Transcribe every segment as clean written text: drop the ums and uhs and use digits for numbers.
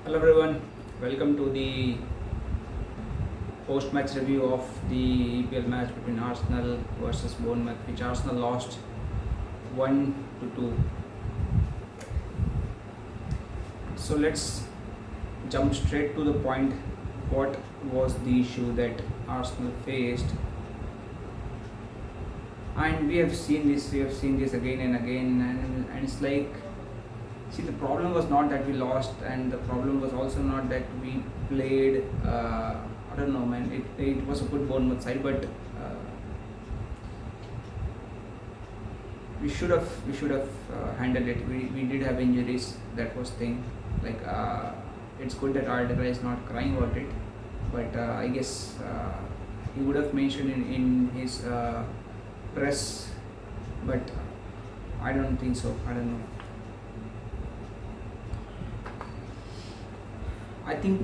Hello everyone, welcome to the post-match review of the EPL match between Arsenal versus Bournemouth, which Arsenal lost 1-2. So let's jump straight to the point. What was the issue that Arsenal faced? And we have seen this again and again, and it's like, see, the problem was not that we lost, and the problem was also not that we played. I don't know, man. It was a good Bournemouth side, but we should have handled it. We did have injuries. That was thing. Like it's good that Arteta is not crying about it, but I guess he would have mentioned in his press, but I don't think so. I don't know. I think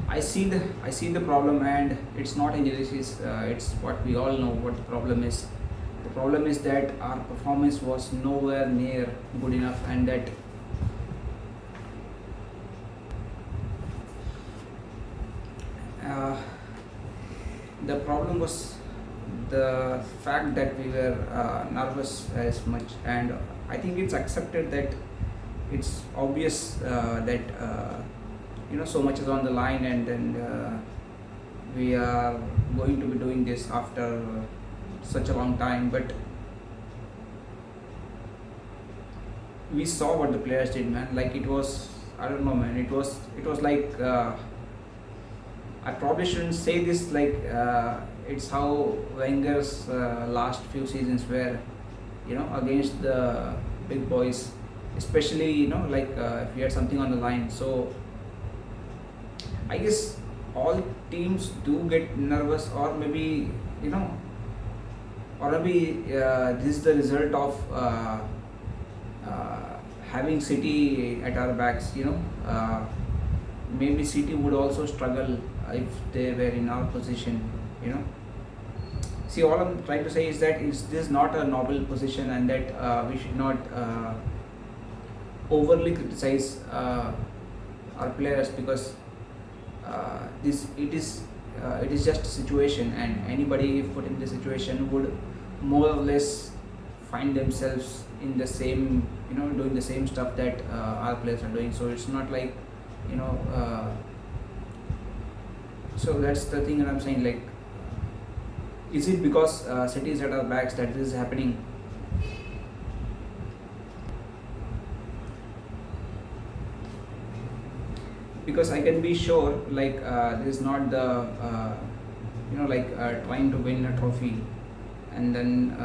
I see the problem, and it's not injuries. It's what we all know. What the problem is. The problem is that our performance was nowhere near good enough, and that uh, the problem was the fact that we were nervous as much, and I think it's accepted that it's obvious that so much is on the line, and then we are going to be doing this after such a long time. But we saw what the players did, man. Like, it was, I don't know, man. It was like, I probably shouldn't say this, like it's how Wenger's last few seasons were, against the big boys, especially like if we had something on the line. So I guess all teams do get nervous, or maybe this is the result of having City at our backs. Maybe City would also struggle if they were in our position. See, all I'm trying to say is that this is not a noble position, and that we should not overly criticize our players, because it is just a situation, and anybody if put in this situation would more or less find themselves in the same, doing the same stuff that our players are doing. So it's not like, so that's the thing that I'm saying. Like, is it because City is at our backs that this is happening? Because I can be sure, like this is not the trying to win a trophy, and then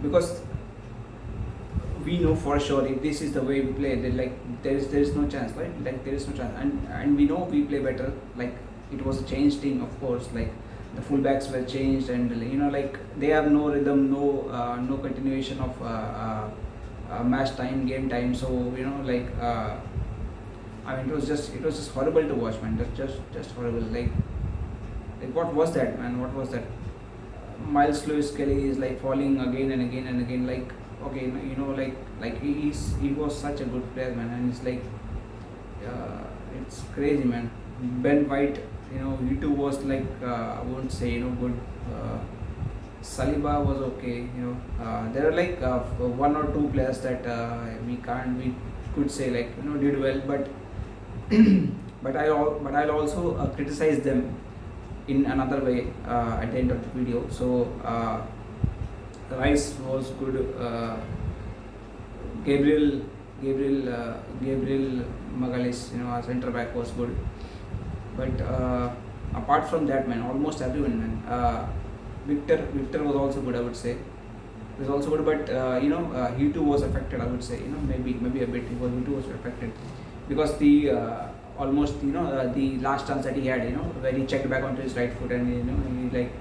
because we know for sure if this is the way we play, then like there is no chance, right? Like, there is no chance, and we know we play better. Like, it was a changed team, of course. Like, the fullbacks were changed, and like they have no rhythm, no continuation of match time, game time. So like. I mean, it was just horrible to watch, man. Just horrible. Like what was that, man? What was that? Miles Lewis Kelly is like falling again and again and again. Like, okay, like he was such a good player, man, and it's like it's crazy, man. Ben White, he too was like I won't say good. Saliba was okay, there are like one or two players that we could say like did well, but I'll also criticize them in another way at the end of the video. So Rice was good. Gabriel Magalhaes, our centre back, was good. But apart from that, man, almost everyone, man. Victor was also good, I would say. He was also good, but he too was affected, I would say. Maybe a bit. He too was affected, because the almost the last chance that he had, where he checked back onto his right foot, and he like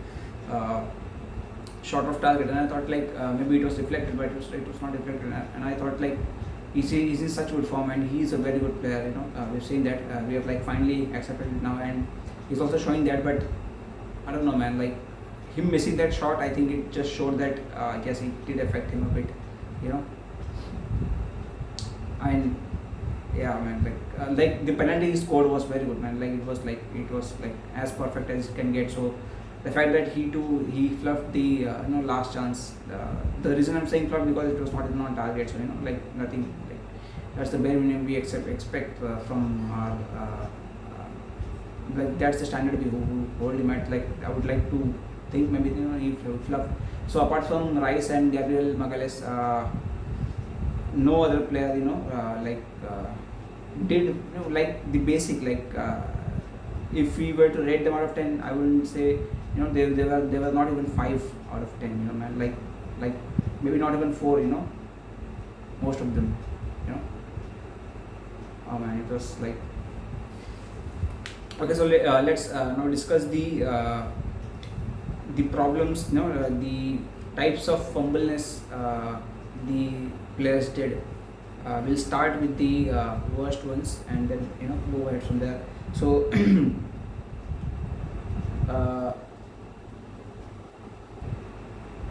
short of target, and I thought like maybe it was deflected, but it was not deflected, and I thought like he's in such good form, and he's a very good player. We've seen that, we have like finally accepted it now, and he's also showing that. But I don't know, man. Like, him missing that shot, I think it just showed that yes, it did affect him a bit. And Yeah, man. Like the penalty he scored was very good, man. It was like as perfect as it can get. So the fact that he fluffed the last chance. The reason I'm saying fluffed because it was not even on target. So like nothing. Like that's the bare minimum we expect from our. Like that's the standard we hold him at. Like I would like to think maybe he fluffed. So apart from Rice and Gabriel Magalhaes, no other player did like the basic if we were to rate them out of 10, I wouldn't say they were not even 5 out of 10, man. Like maybe not even 4, most of them, you know oh man, it was like okay. So let's now discuss the problems, the types of fumbleness the players did. We'll start with the worst ones and then go ahead from there. So uh,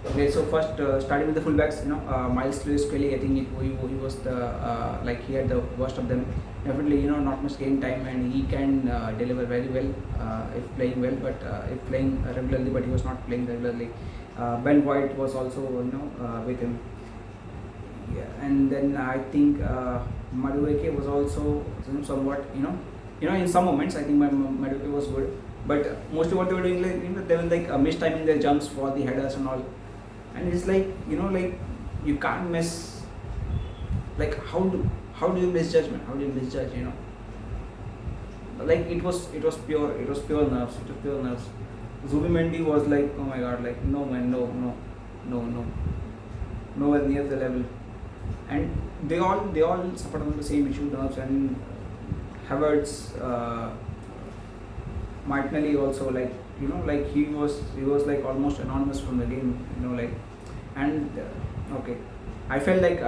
okay, so first starting with the fullbacks, Miles Lewis Kelly, I think he was the like he had the worst of them. Definitely, not much game time, and he can deliver very well if playing well, but if playing regularly, but he was not playing regularly. Ben White was also with him. Yeah, and then I think Madueke was also somewhat in some moments I think Madueke was good, but mostly what they were doing, like they were like mistiming their jumps for the headers and all, and it's like like you can't miss. Like how do you misjudge, man? How do you misjudge? Like it was pure nerves. It was pure nerves. Zubimendi was like, oh my god, like no man, no, nowhere near the level. And they all suffered from the same issue, nerves. And Havertz, Martinelli also, like like he was like almost anonymous from the game, and okay, I felt like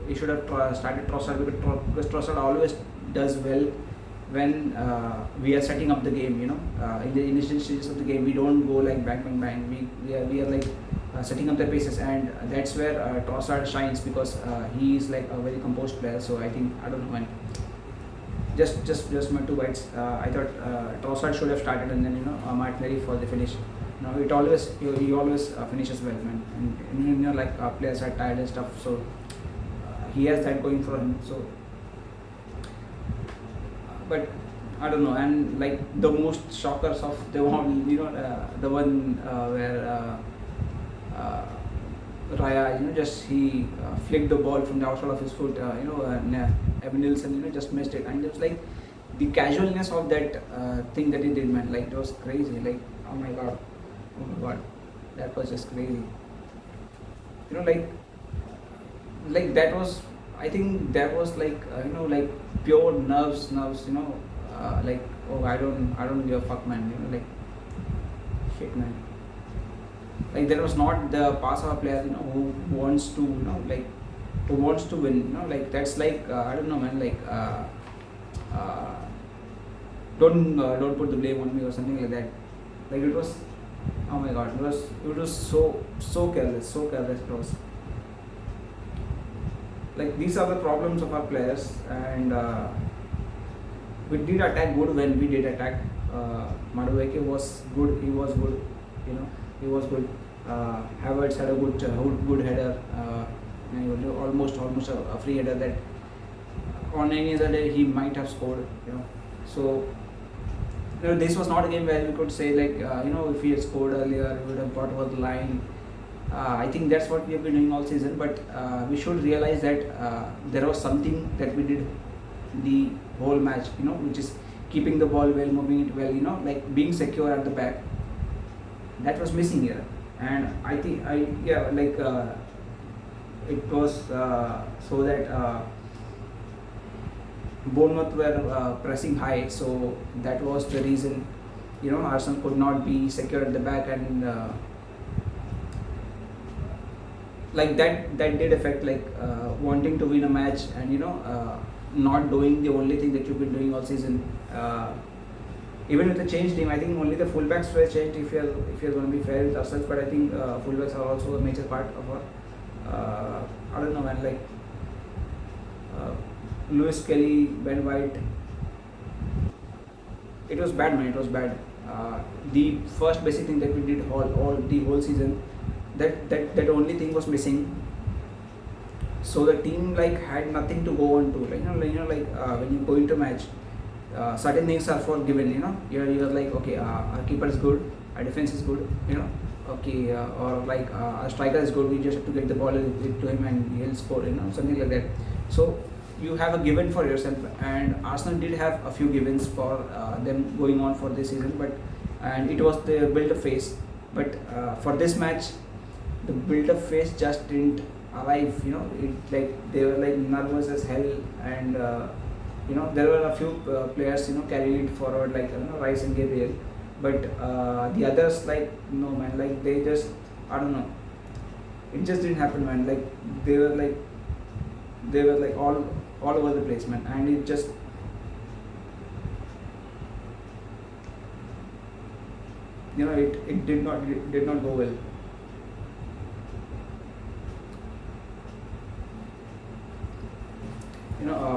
he should have started Trossard, because Trossard always does well when we are setting up the game. In the initial stages of the game, we don't go like bang. We are like setting up the paces, and that's where Trossard shines, because he is like a very composed player. So I think, I don't know, man. Just my 2 bites. I thought Trossard should have started, and then Martinelli for the finish. He always finishes well, man. And like players are tired and stuff, so he has that going for him. So, but I don't know. And like the most shockers of the one, the one where Raya, just he flicked the ball from the outside of his foot. Evan Nilsson, just missed it, and it was like the casualness of that thing that he did, man. Like it was crazy. Like oh my god, that was just crazy. Like that was, I think that was like like pure nerves. Like oh, I don't give a fuck, man. Like shit, man. Like there was not the pass of a player who wants to like who wants to win. Like that's like I don't know, man. Like don't put the blame on me or something like that. Like it was, oh my god, it was so careless. It was like these are the problems of our players. And we did attack good when we did attack. Madueke was good. He was good. He was good. Havertz had a good header. Almost a free header that on any other day he might have scored. So this was not a game where we could say like if he had scored earlier, we would have got over the line. I think that's what we have been doing all season, but we should realize that there was something that we did the whole match, which is keeping the ball well, moving it well, like being secure at the back. That was missing here, and I think it was so that Bournemouth were pressing high, so that was the reason Arsenal could not be secure at the back, and like that did affect like wanting to win a match, and not doing the only thing that you've been doing all season. Even with the changed team, I think only the fullbacks were changed, if you're going to be fair with ourselves. But I think fullbacks are also a major part of our I don't know, man. Like Lewis Kelly, Ben White. It was bad, man. It was bad. The first basic thing that we did all the whole season, that only thing was missing. So the team like had nothing to go on to. When you go into match, certain things are forgiven. You're like, okay, our keeper is good, our defense is good. Okay, or like our striker is good. We just have to get the ball to him and he'll score. Something like that. So you have a given for yourself, and Arsenal did have a few givens for them going on for this season, and it was the build-up phase. But for this match, the build-up phase just didn't arrive. It like they were like nervous as hell, and there were a few players carrying it forward, like Rice and Gabriel, but the others, like, no, man, like they just, I don't know, it just didn't happen, man. Like they were like all over the place, man, and it just, it did not go well.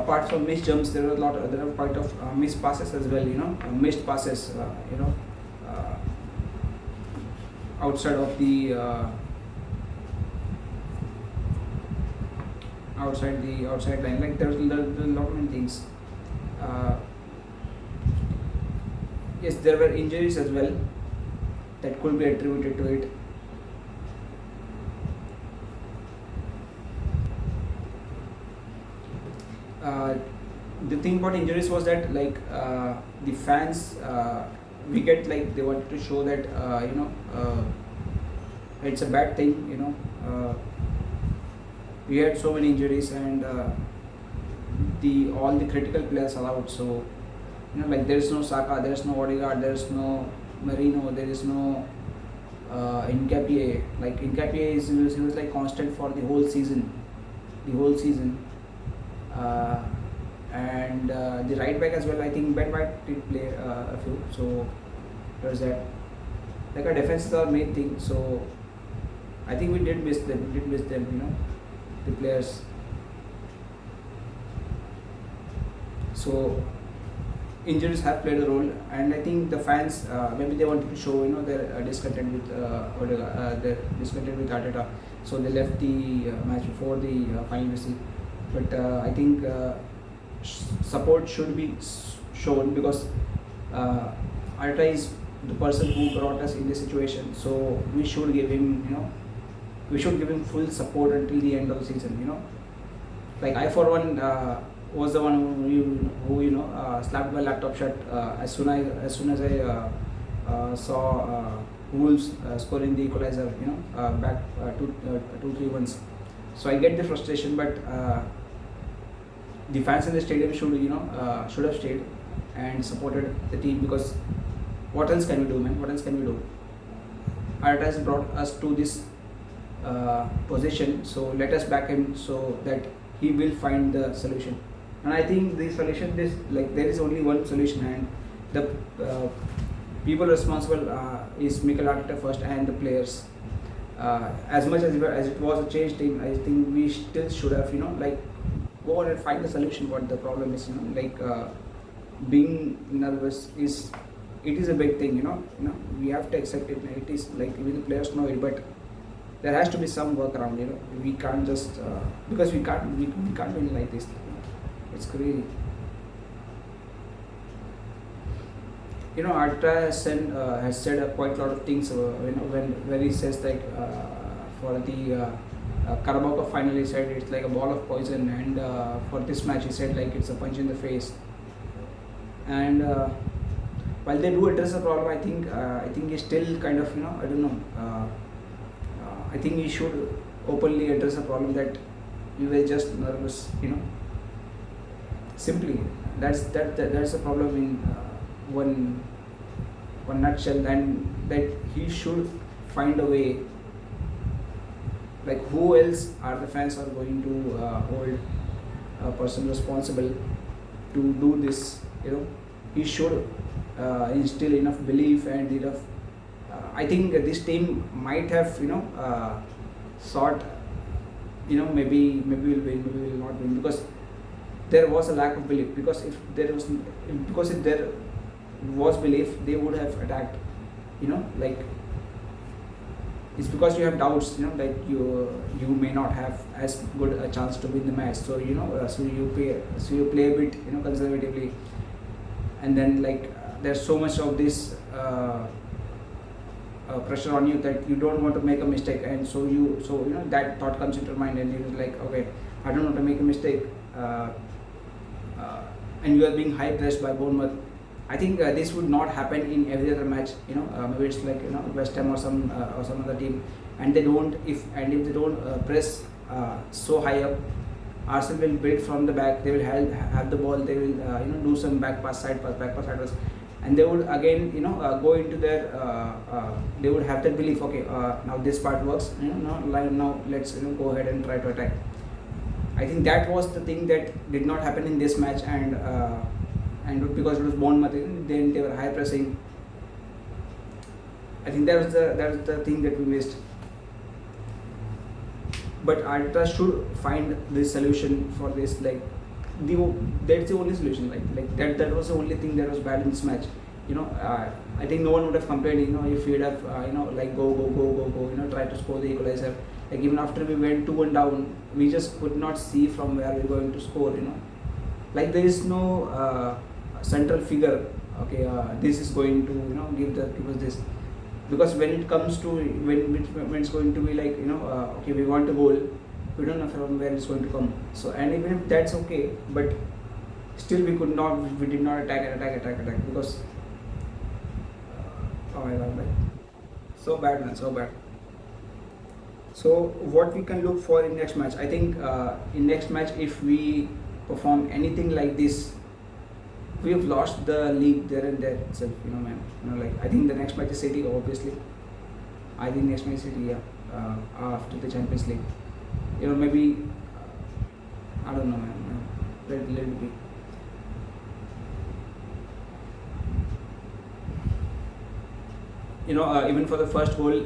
Apart from missed jumps, there were quite of missed passes as well. Missed passes. Uh, Outside of the outside line. Like there's a lot many things. Uh, yes, there were injuries as well that could be attributed to it. Uh, the thing about injuries was that, like, the fans, we get, like, they wanted to show that it's a bad thing. We had so many injuries, and all the critical players are out. So like there is no Saka, there is no Odegaard, there is no Marino, there is no Nketiah. Like Nketiah he was like constant for the whole season. And the right back as well. I think Ben White did play a few. So there's that. Like our defense is our main thing. So I think we did miss them. The players. So injuries have played a role, and I think the fans, maybe they wanted to show their discontent with their discontent with Arteta. So they left the match before the final whistle. But I think support should be shown, because Arteta is the person who brought us in this situation. So we should give him, full support until the end of the season. Like I, for one, was the one who slapped my laptop shut as soon as I saw Wolves scoring the equalizer. Back 2-3 once. So I get the frustration, but the fans in the stadium should have stayed and supported the team, because what else can we do, man? What else can we do? Arteta has brought us to this position, so let us back him so that he will find the solution. And I think the solution is, like, there is only one solution, and the people responsible is Mikel Arteta first, and the players. As much as it was a changed team, I think we still should have go on and find the solution. What the problem is, being nervous is a big thing. We have to accept it. It is like even the players know it, but there has to be some workaround. We can't just because we can't win like this. It's crazy. Arteta has said quite a lot of things. When he says, like, for the Carabao Cup final, he said it's like a ball of poison, and for this match he said like it's a punch in the face. And while they do address the problem, I think he's still kind of I don't know. I think he should openly address the problem that we were just nervous. Simply that's the problem in one nutshell, and that he should find a way. Like, who else are the fans are going to hold a person responsible to do this? He should instill enough belief and enough. I think this team might have thought maybe we'll win, maybe we'll not win, because there was a lack of belief, because if there was belief, they would have attacked. Like, it's because you have doubts, that you may not have as good a chance to win the match, so you play a bit, conservatively, and then like there's so much of this pressure on you that you don't want to make a mistake, and that thought comes into your mind, and you're like, okay, I don't want to make a mistake, and you are being high pressed by Bournemouth. I think this would not happen in every other match. Maybe it's like West Ham or some other team, and if they don't press so high up, Arsenal will build from the back. They will have the ball. They will do some back pass, side pass, and they would again go into their. They would have that belief. Okay, now this part works. Now let's go ahead and try to attack. I think that was the thing that did not happen in this match, and because it was Bournemouth, then they were high pressing. I think that was the thing that we missed. But Arteta should find this solution for this. Like, that's the only solution. Like that was the only thing that was bad in this match. I think no one would have complained. If we'd have like go, try to score the equalizer. Like, even after we went 2-1 down, we just could not see from where we're going to score. Like, there is no central figure. Okay, this is going to give us this, because when it comes to when it's going to be like okay, we want a goal, we don't know from where it's going to come. So, and even if that's okay, but still we did not attack, because oh my god, so bad, man, so bad. So what we can look for in next match, I think in next match, if we perform anything like this, we have lost the league there and there itself, man. Like, I think the next match is City, obviously. I think next match is City, yeah. After the Champions League, maybe I don't know, man. Let it be. Even for the first goal,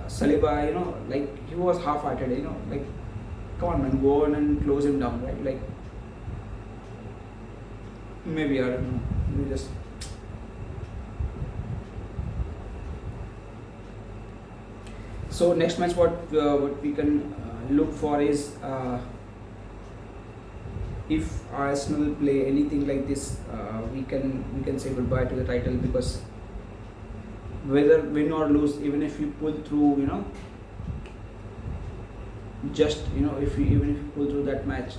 Saliba, like, he was half-hearted. Like, come on, man, go on and close him down, right? Like, maybe, I don't know. Maybe just. So next match, what we can look for is if Arsenal play anything like this, we can say goodbye to the title, because whether win or lose, even if you pull through, just even if you pull through that match.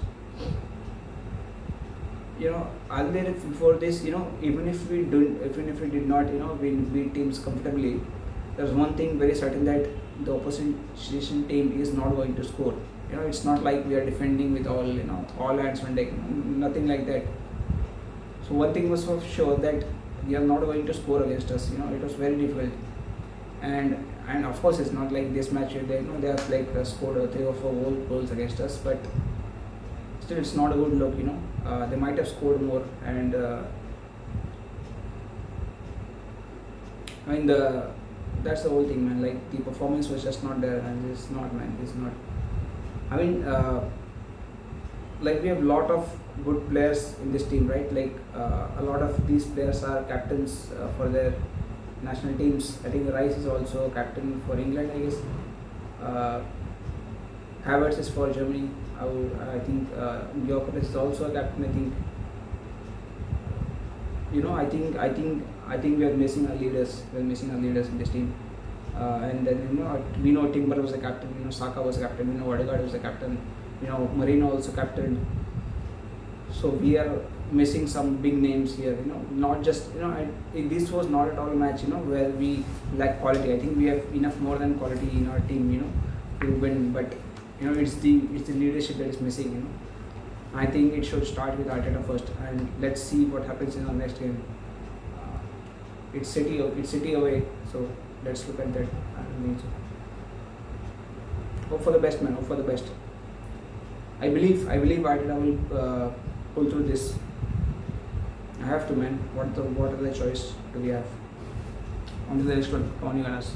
Earlier before this, even if we did not, beat teams comfortably, there's one thing very certain, that the opposition team is not going to score. It's not like we are defending with all hands on deck. Nothing like that. So one thing was for sure, that they are not going to score against us. It was very difficult, and of course it's not like this match. They have like scored 3 or 4 goals against us, but still it's not a good look. They might have scored more, and that's the whole thing, man. Like, the performance was just not there, and it's not, man. It's not. Like, we have a lot of good players in this team, right? Like, a lot of these players are captains for their national teams. I think Rice is also captain for England, I guess. Havertz is for Germany. I think Gyökeres is also a captain. I think we are missing our leaders. We are missing our leaders in this team. And then we know Timber was a captain. Saka was a captain. Odegaard was a captain. Marino also captain. So we are missing some big names here. Not just this was not at all a match where we lack quality. I think we have enough more than quality in our team to win. But it's the leadership that is missing. I think it should start with Arteta first, and let's see what happens in our next game. It's City away, so let's look at that. Hope for the best, man. Hope for the best. I believe Arteta will pull through this. I have to, man. What other choice do we have? On to the next one. Come on, you guys.